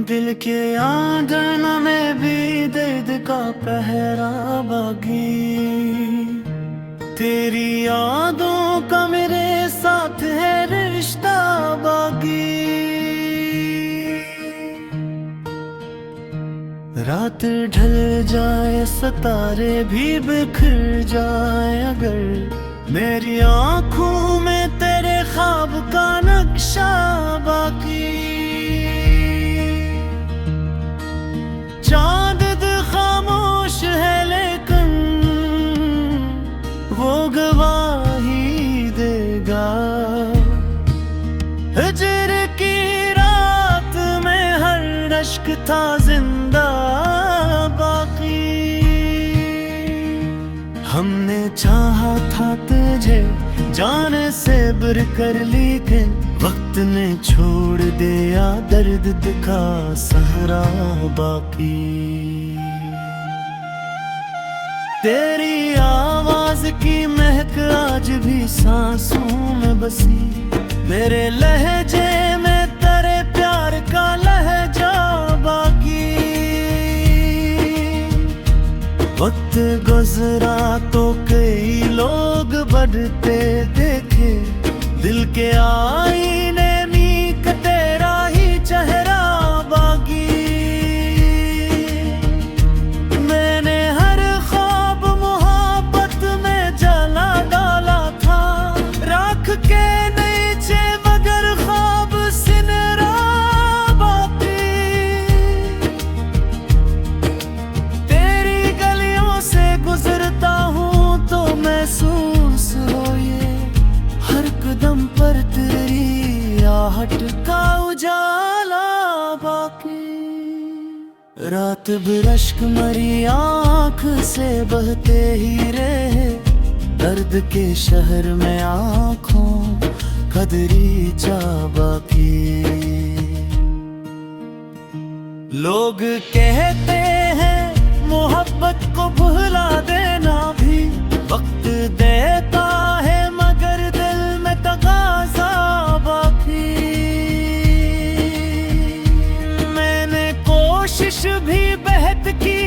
दिल के आंगन में भी दर्द का पहरा बागी। तेरी यादों का मेरे साथ है रिश्ता बाकी। रात ढल जाए सितारे भी बिखर जाए अगर मेरी आंखों में तेरे ख्वाब का नक्शा बाकी। चांद खामोश है लेकिन वो गवाही देगा। हिजर की रात में हर अश्क था जिंदा बाकी। हमने चाहा था तुझे जाने से बर कर लेकिन वक्त ने छोड़ दिया दर्द दिखा सहरा बाकी। तेरी आवाज की महक आज भी सांसों में बसी। मेरे लहजे में तेरे प्यार का लहजा बाकी। वक्त गुजरा तो कई लोग बढ़ते देखे। दिल के आईने में तेरा ही चेहरा बाकी। मैंने हर ख्वाब मोहब्बत में जला डाला था। राख के नीचे मगर ख्वाब सिनरा बाकी। तेरी गलियों से गुजरता हूँ तो महसूस हो ये हर कदम पर तेरी आहट का उजाला बाकी। रात भर अश्क मरी आँख से बहते ही रहे। दर्द के शहर में आँखों का दरीचा बाकी। लोग कहते हैं मोहब्बत को भुला देना भी वक्त देता है मगर दिल में तकाज़ा बाकी। मैंने कोशिश भी बेहद की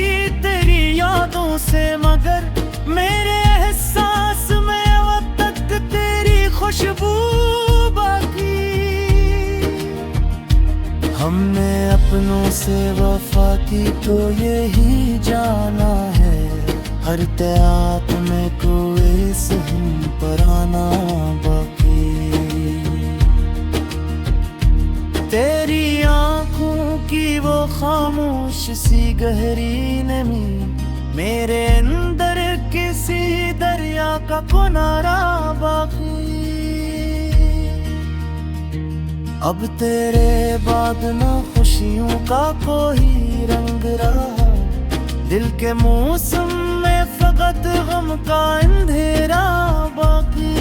तेरी यादों से मगर मेरे एहसास में अब तक तेरी खुशबू बाकी। हमने अपनों से वफा की तो यही जाना है। हर त्यात में कोई सहम पर आना बाकी। तेरी आंखों की वो खामोश सी गहरी नमी मेरे अंदर किसी दरिया का किनारा बाकी। अब तेरे बाद ना खुशियों का कोई रंग रहा। दिल के मौसम में फकत गम का अंधेरा बाकी।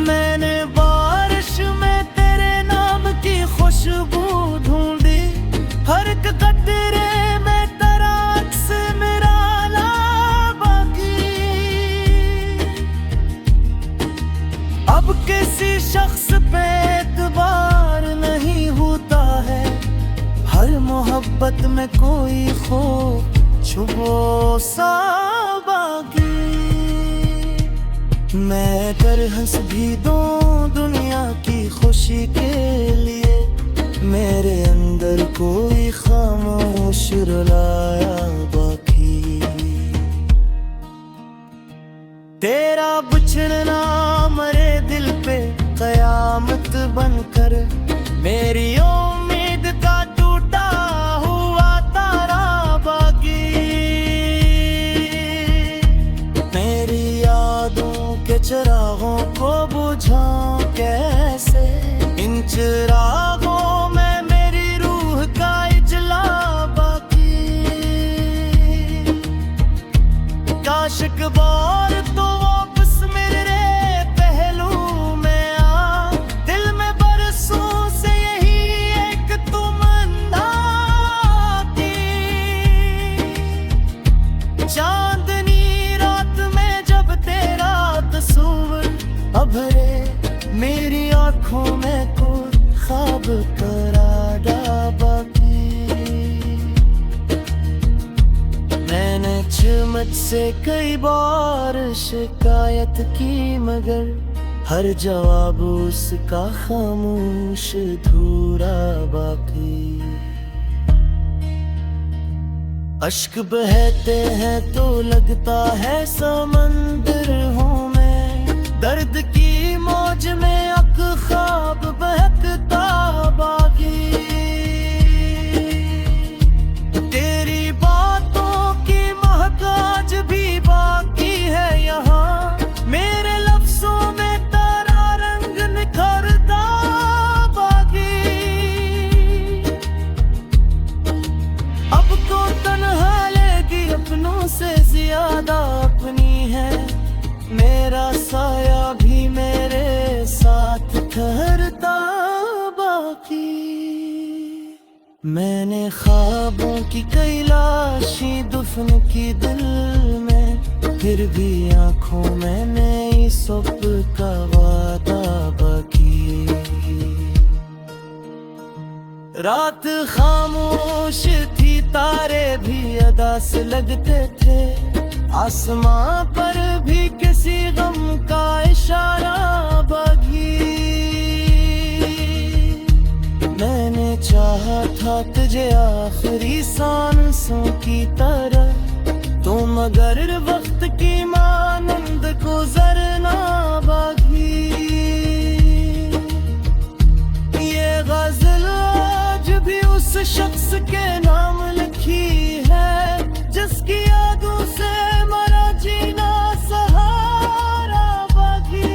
मैंने बारिश में तेरे नाम की खुशबू ढूंढी। हर एक कतरे में तेरा अक्स निराला बाकी। अब किसी शख्स पे एतबार नहीं होता है। हर मोहब्बत में कोई खो छुपो सा बाकी। मैं कर हंस भी दूं दुनिया की खुशी के लिए। मेरे अंदर कोई खामोश रुलाया बाकी। तेरा बिछड़ना मरे दिल पे कयामत बनकर मेरी उम्मीद का टूटा हुआ तारा बाकी। मेरी यादों के चिरागों को बुझाऊं कैसे। इन चिरागों में मेरी रूह का इजला बाकी। काश एक बार तो वापस मेरे पहलू में आ। दिल में बरसों से यही एक तमन्ना थी। चांदनी रात में जब तेरा तस्वीर अभरे मेरी आंखों में कोई ख्वाब का से कई बार शिकायत की, मगर हर जवाब उसका खामोश अधूरा बाकी। अश्क बहते हैं तो लगता है समंदर हूँ मैं, दर्द की मौज में अक ख्वाब बहकता बाकी। तेरी बातों की महक आज भी बाकी है यहाँ, मेरे लफ्जों में तारा रंग निखरता बाकी। अब को तन्हा लेगी अपनों से ज्यादा अपनी है, मेरा साया भी मेरे साथ ठहरता बाकी। मैंने ख्वाबों की कई लाशें दफन की दिल में, फिर भी आंखों में नई सुबह का वादा बाकी। रात खामोश थी, तारे भी अदा से लगते थे, आसमां पर भी किसी गम का इशारा बाकी। मैंने चाहा था तुझे आखिरी सांसों की तरह, तो मगर वक्त की मानंद गुजरना बाकी। ये गजल आज भी उस शख्स के नाम लिखी है, जिसकी यादों से मरा जीना सहारा बाकी।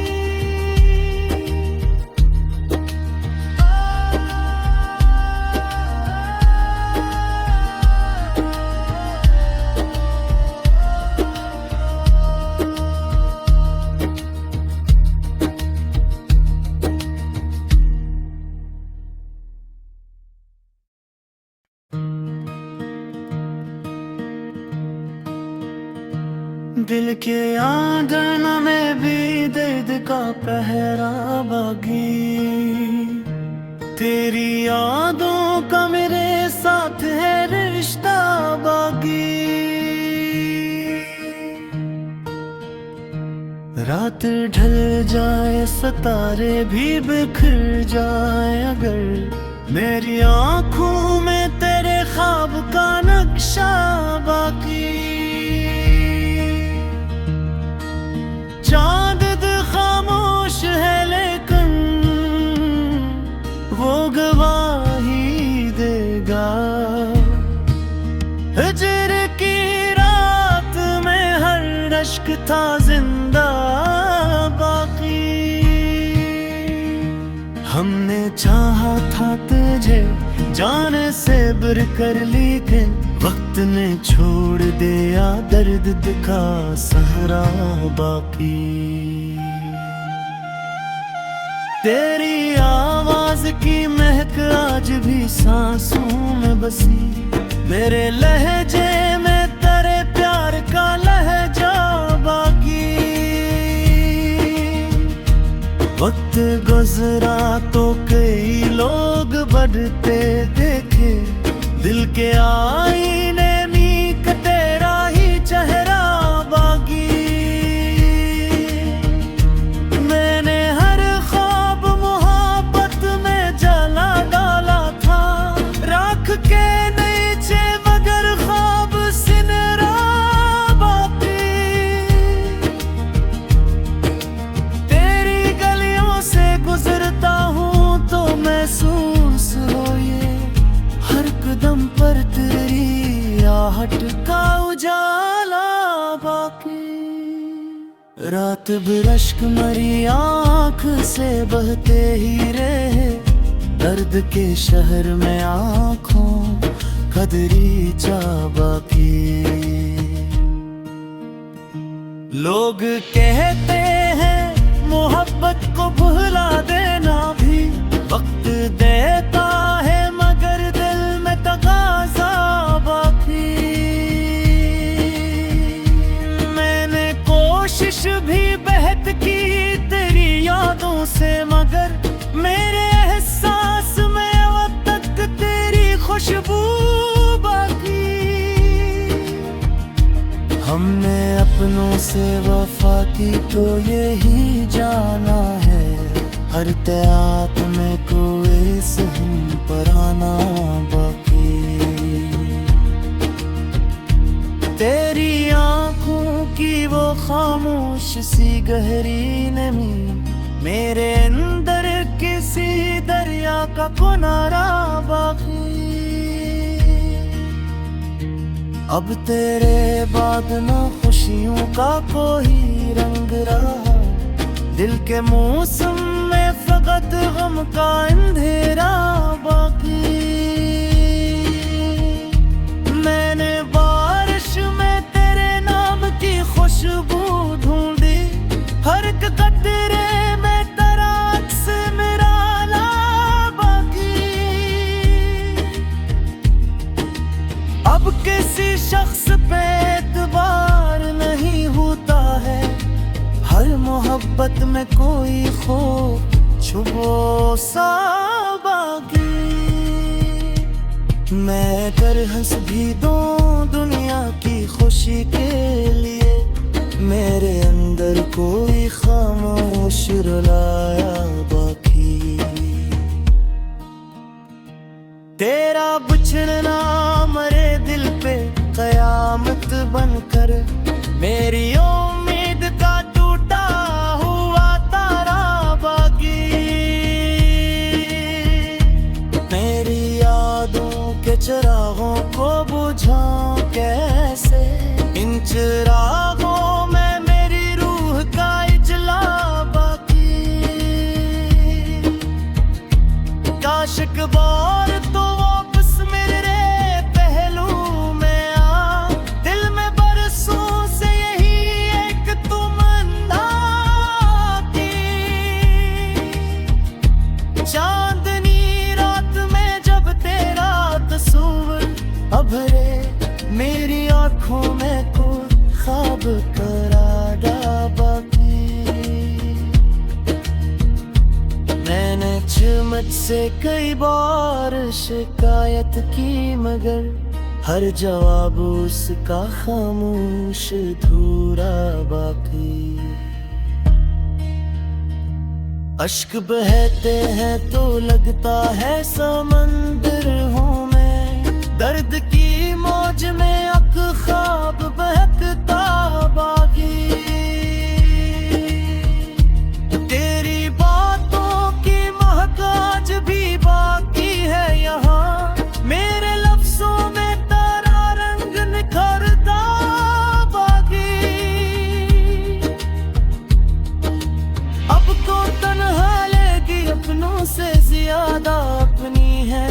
दिल के आंगन में भी दर्द का पहरा बागी। तेरी यादों का मेरे साथ है रिश्ता बागी। रात ढल जाए, सितारे भी बिखर जाए, अगर मेरी आंखों में तेरे ख्वाब का नक्शा बाकी। चांद खामोश है लेकिन वो गवाही देगा, हिजर की रात में हर अश्क था जिंदा बाकी। हमने चाहा था तुझे जाने से बुर कर, लेकिन वक्त ने छोड़ दिया दर्द दिखा सहरा बाकी। तेरी आवाज की महक आज भी सांसों में बसी, मेरे लहजे में तेरे प्यार का लहजा बाकी। वक्त गुजरा तो कई लोग बढ़ते देखे, दिल के आईने में तेरा ही चेहरा बाकी। मैंने हर ख्वाब मोहब्बत में जला डाला था, राख के नीचे मगर ख्वाब सिनरा बाकी। तेरी गलियों से गुजरता हूँ तो महसूस हो ये, हर कदम पर तेरी आहट का उजाला बाकी। रात बिरश्क मरी आँख से बहते ही रहे, दर्द के शहर में आँखों का दरीचा बाकी। लोग कहते हैं मोहब्बत को भुला देना भी वक्त देता है, मगर दिल में तकाज़ा बाकी। मैंने कोशिश भी बेहद की तेरी यादों से, मगर मेरे एहसास में अब तक तेरी खुशबू बाकी। हमने अपनों से वफा की तो यही जाना है, हर त्यात में कोई सहन पर आना बाकी। तेरी आंखों की वो खामोश सी गहरी नमी, मेरे अंदर किसी दरिया का किनारा बाकी। अब तेरे बाद न खुशियों का कोई रंग रहा, दिल के मौसम में फकत गम का अंधेरा बाकी। मैंने बारिश में तेरे नाम की खुशबू ढूंढी, हर एक कतरे में तेरा अक्स मेरा ला बाकी। अब किसी शख्स पे एतबार नहीं होता है, हर मोहब्बत में कोई खौफ छुपो सा बाकी। मैं कर हंस भी दूं दुनिया की खुशी के लिए, मेरे अंदर कोई खामोश रुलाया बाकी। तेरा बिछड़ना मरे दिल पे कयामत बनकर, मेरी उम्मीद का टूटा हुआ तारा बाकी। मेरी यादों के चिरागों को बुझाऊं कैसे, इन चिरागों में मेरी रूह का इजला बाकी। काश एक बार तो वापस मेरे पहलू में आ, दिल में बरसों से यही एक तमन्ना थी। चांदनी रात में जब तेरा तस्वीर अभरे, मेरी आंखों में कोई ख्वाब करारा बाकी। मैंने मुझ से कई बार शिकायत की, मगर हर जवाब उसका खामोश धूरा बाकी। अश्क बहते हैं तो लगता है समंदर हूँ मैं, दर्द की मौज में अक ख्वाब बहकता बाकी। तेरी बातों की महक आज भी बाकी है यहाँ, मेरे लफ्जों में तारा रंग निखरता बाकी। अब तो तन्हा लेगी अपनों से ज्यादा अपनी है,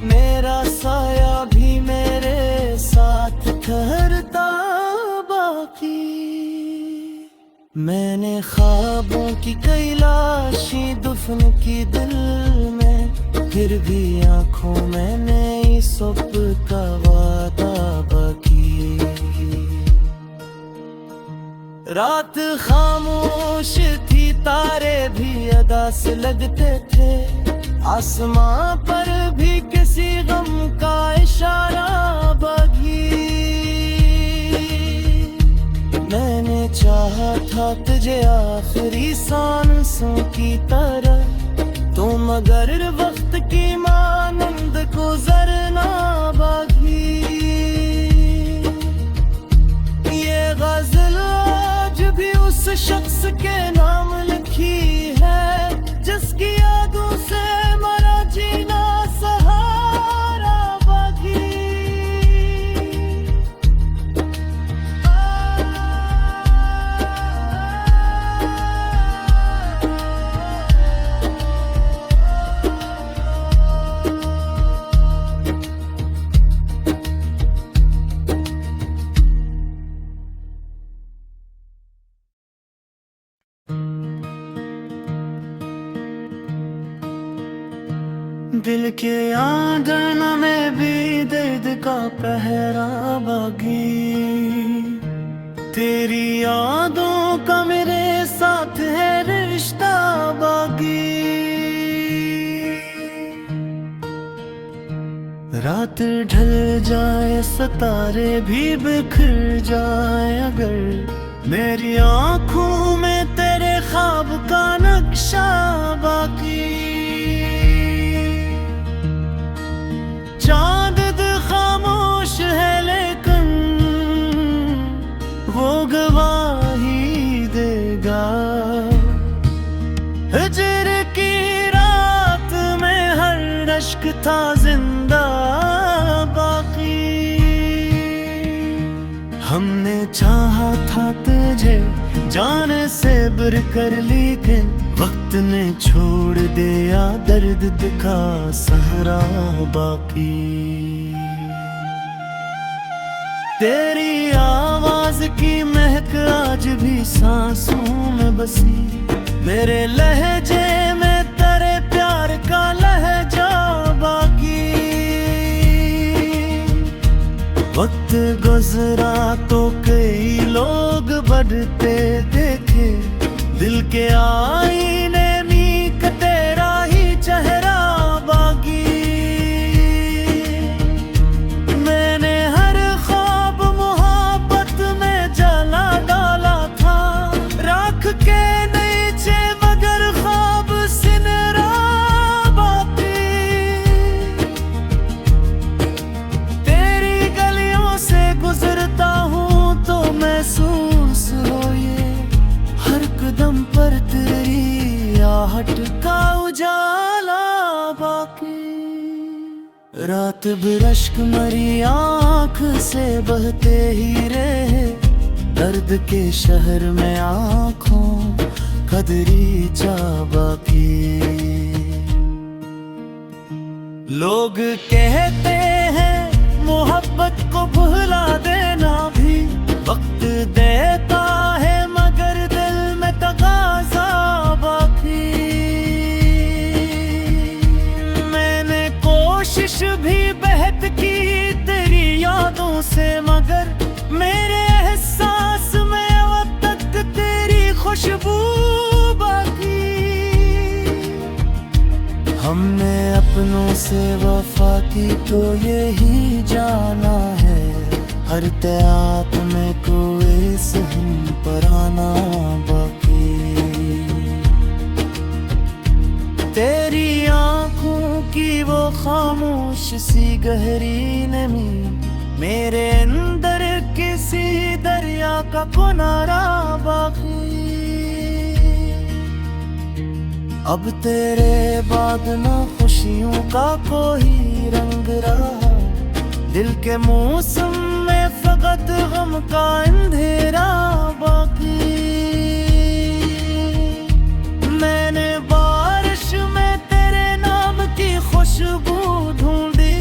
मेरा साया भी मेरे साथ ठहरता बाकी। मैंने ख्वाबों की कई लाशें दफन की दिल में, फिर भी आंखों में नई सुबह का वादा बाकी। रात खामोश थी, तारे भी अदा से लगते थे, आसमां पर भी किसी गम का इशारा बाकी। मैंने चाहा था तुझे आखिरी सांसों की तरह, तो मगर वक्त की मानंद गुजरना बाकी। ये गजल आज भी उस शख्स के नाम लिखी है, जिसकी यादों से मरा जीना सहारा बाकी। दिल के आंगन में भी दर्द का पहरा बागी। तेरी यादों का मेरे साथ है रिश्ता बागी। रात रात ढल जाए, सितारे भी बिखर जाए, अगर मेरी आंखों में तेरे ख्वाब का नक्शा बाकी, चांद खामोश है लेकिन वो गवाही देगा। हिजर की रात में हर अश्क था जिंदा बाकी। हमने चाहा था तुझे जाने से बर कर, लेकिन वक्त ने छोड़ दिया दर्द दिखा सहरा बाकी। तेरी आवाज की महक आज भी सांसों में बसी, मेरे लहजे में तेरे प्यार का लहजा बाकी। वक्त गुजरा तो कई लोग बढ़ते देखे, दिल के आईने मीक तेरा ही चेहरा बाकी। मैंने हर ख्वाब मोहब्बत में जला डाला था, राख के नीचे मगर ख्वाब सिनरा बाकी। तेरी गलियों से गुजरता हूँ तो महसूस हो ये, हर कदम पर तेरी आहट का उजाला बाकी। रात बिरश्क मरी आँख से बहते ही रहे, दर्द के शहर में आँखों का दरीचा बाकी। लोग कहते हैं मोहब्बत को भुला देना भी वक्त देता है, मगर दिल में तगाजा बाकी। मैंने कोशिश भी बेहद की तेरी यादों से, मगर मेरे एहसास में अब तक तेरी खुशबू बाकी। हमने अपनों से वफा की तो यही जाना है, हर त्यात में कोई सहन पर आना बाकी। तेरी आंखों की वो खामोश सी गहरी नमी, मेरे अंदर किसी दरिया का किनारा बाकी। अब तेरे बाद ना खुशियों का कोई रंग रहा, दिल के मौसम में फकत गम का अंधेरा बाकी। मैंने बारिश में तेरे नाम की खुशबू ढूंढी,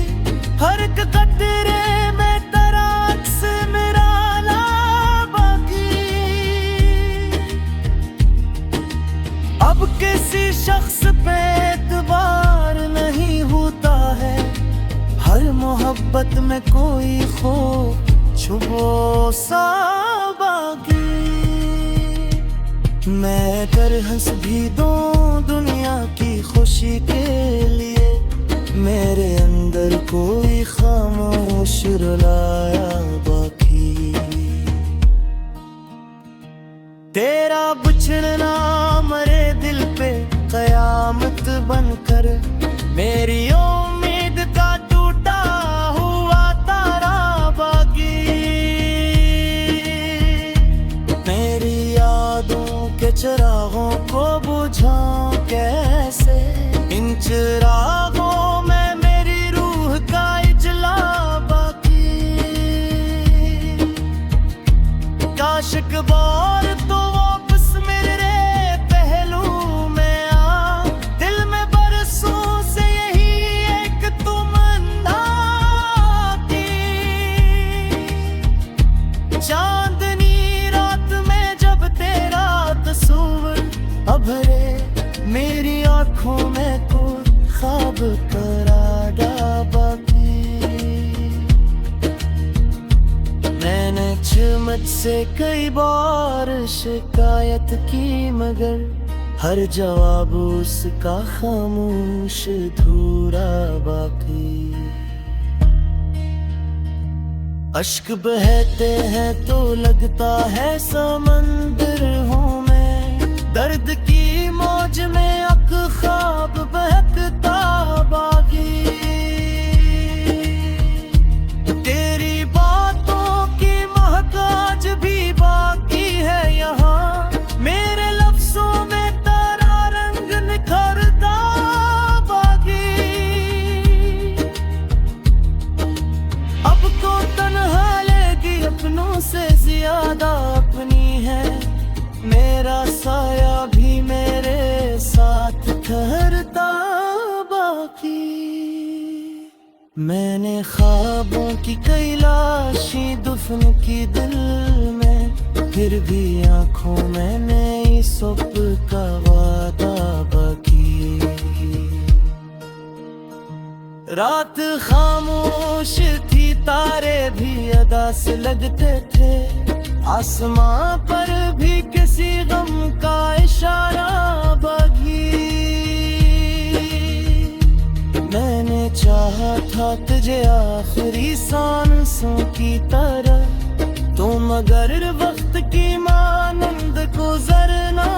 हर एक कतरे में तेरा अक्स मेरा ला बाकी। अब किसी शख्स पे एतबार नहीं होता है, हर मोहब्बत में कोई खो छुपो सा बाकी। मैं कर हंस भी दूं दुनिया की खुशी के लिए, मेरे अंदर कोई खामोश रुलाया बाकी। तेरा बिछड़ना मरे दिल पे कयामत बनकर, मेरी उम्मीद का टूटा हुआ तारा बाकी। मेरी यादों के चिरागों को बुझाऊं कैसे, इन चिरागों में मेरी रूह का इजला बाकी। काश एक बार तो वापस मेरे पहलू में आ, दिल में बरसों से यही एक तमन्ना थी। चांदनी रात में जब तेरा तस्वीर अभरे, मेरी आंखों में कोई ख्वाब करारा बाकी। मैंने मुझसे कई बार शिकायत की, मगर हर जवाब उसका खामोश धूरा बाकी। अश्क बहते हैं तो लगता है समंदर हूँ मैं, दर्द की मौज में अक ख्वाब बहकता बागी। तेरी बातों की महक आज भी बाकी है यहाँ, मेरे लफ्जों में तारा रंग निखरता बागी। अब तो तन्हा लेगी अपनों से ज्यादा अपनी है, मेरा साया भी मेरे साथ ठहरता बाकी। मैंने ख्वाबों की कई लाशें दफन की दिल में, फिर भी आंखों में नई सुबह का वादा बाकी। रात खामोश थी, तारे भी अदा से लगते थे, आसमां पर भी किसी गम का इशारा बागी। मैंने चाहा था तुझे आखिरी सांसों की तरह, तुम मगर वक्त की मानंद गुजरना